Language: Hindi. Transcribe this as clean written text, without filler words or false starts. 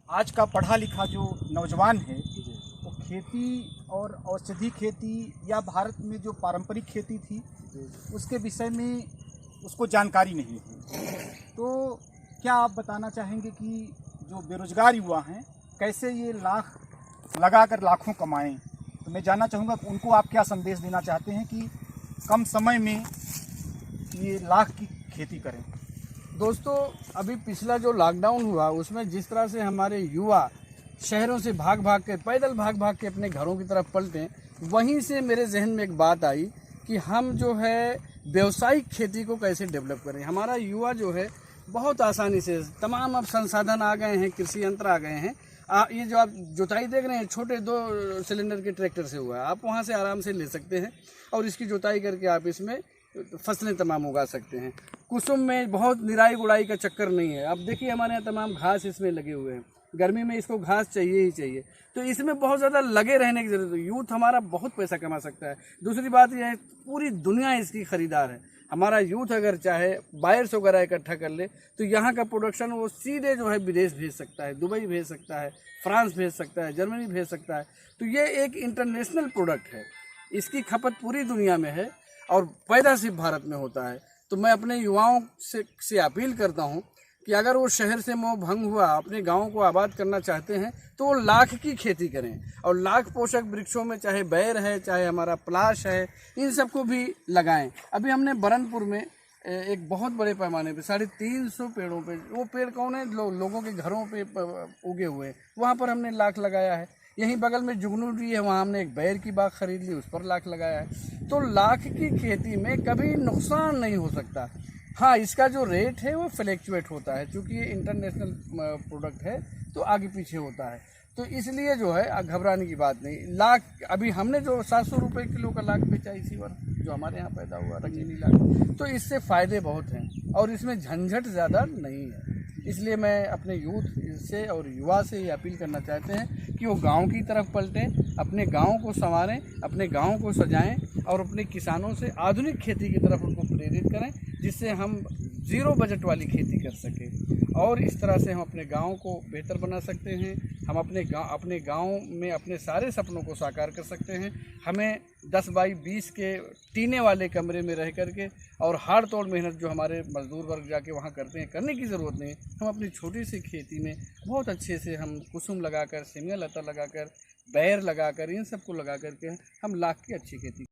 आज का पढ़ा लिखा जो नौजवान है वो खेती और औषधि खेती या भारत में जो पारंपरिक खेती थी उसके विषय में उसको जानकारी नहीं है। तो क्या आप बताना चाहेंगे कि जो बेरोजगार युवा हैं कैसे ये लाख लगाकर लाखों कमाएं? तो मैं जानना चाहूँगा कि उनको आप क्या संदेश देना चाहते हैं कि कम समय में ये लाख की खेती करें। दोस्तों, अभी पिछला जो लॉकडाउन हुआ उसमें जिस तरह से हमारे युवा शहरों से भाग भाग के पैदल भाग भाग के अपने घरों की तरफ पलटे, वहीं से मेरे जहन में एक बात आई कि हम जो है व्यावसायिक खेती को कैसे डेवलप करें। हमारा युवा जो है बहुत आसानी से तमाम अब संसाधन आ गए हैं, कृषि यंत्र आ गए हैं। ये जो आप जुताई देख रहे हैं छोटे 2 सिलेंडर के ट्रैक्टर से हुआ है, आप वहाँ से आराम से ले सकते हैं और इसकी जुताई करके आप इसमें फसलें तमाम उगा सकते हैं। कुसुम में बहुत निराई गुड़ाई का चक्कर नहीं है। अब देखिए हमारे यहाँ तमाम घास इसमें लगे हुए हैं, गर्मी में इसको घास चाहिए ही चाहिए, तो इसमें बहुत ज़्यादा लगे रहने की ज़रूरत है। यूथ हमारा बहुत पैसा कमा सकता है। दूसरी बात यह है पूरी दुनिया इसकी खरीदार है। हमारा यूथ अगर चाहे बायर्स वगैरह इकट्ठा कर ले तो यहाँ का प्रोडक्शन वो सीधे जो है विदेश भेज सकता है, दुबई भेज सकता है, फ्रांस भेज सकता है, जर्मनी भेज सकता है। तो ये एक इंटरनेशनल प्रोडक्ट है, इसकी खपत पूरी दुनिया में है और पैदा सिर्फ भारत में होता है। तो मैं अपने युवाओं से अपील करता हूँ कि अगर वो शहर से मोह भंग हुआ अपने गाँव को आबाद करना चाहते हैं तो वो लाख की खेती करें और लाख पोषक वृक्षों में चाहे बैर है, चाहे हमारा पलाश है, इन सबको भी लगाएं। अभी हमने बरनपुर में एक बहुत बड़े पैमाने पे 350 पेड़ों पे, वो पेड़ कौन है लोगों के घरों पे उगे हुए हैं, वहाँ पर हमने लाख लगाया है। यहीं बगल में जुगनू भी है, वहाँ हमने एक बैर की बाग खरीद ली, उस पर लाख लगाया है। तो लाख की खेती में कभी नुकसान नहीं हो सकता। हाँ, इसका जो रेट है वो फ्लैक्चुएट होता है, क्योंकि ये इंटरनेशनल प्रोडक्ट है तो आगे पीछे होता है। तो इसलिए जो है घबराने की बात नहीं। लाख अभी हमने जो 700 रुपये किलो का लाख बेचा इसी वर्ष जो हमारे यहाँ पैदा हुआ रंगीनी लाख, तो इससे फ़ायदे बहुत हैं और इसमें झंझट ज़्यादा नहीं है। इसलिए मैं अपने यूथ से और युवा से ये अपील करना चाहते हैं कि वो गांव की तरफ पलटें, अपने गांव को संवारें, अपने गांव को सजाएं और अपने किसानों से आधुनिक खेती की तरफ उनको प्रेरित करें, जिससे हम ज़ीरो बजट वाली खेती कर सकें और इस तरह से हम अपने गांव को बेहतर बना सकते हैं। हम अपने गांव में अपने सारे सपनों को साकार कर सकते हैं। हमें 10 बाई 20 के टीने वाले कमरे में रह करके और हाड़ तोड़ मेहनत जो हमारे मजदूर वर्ग जाके वहाँ करते हैं करने की ज़रूरत नहीं है। हम अपनी छोटी सी खेती में बहुत अच्छे से हम कुसुम लगाकर, सिमया लता लगाकर, बैर लगाकर, इन सबको लगा करके हम लाख की अच्छी खेती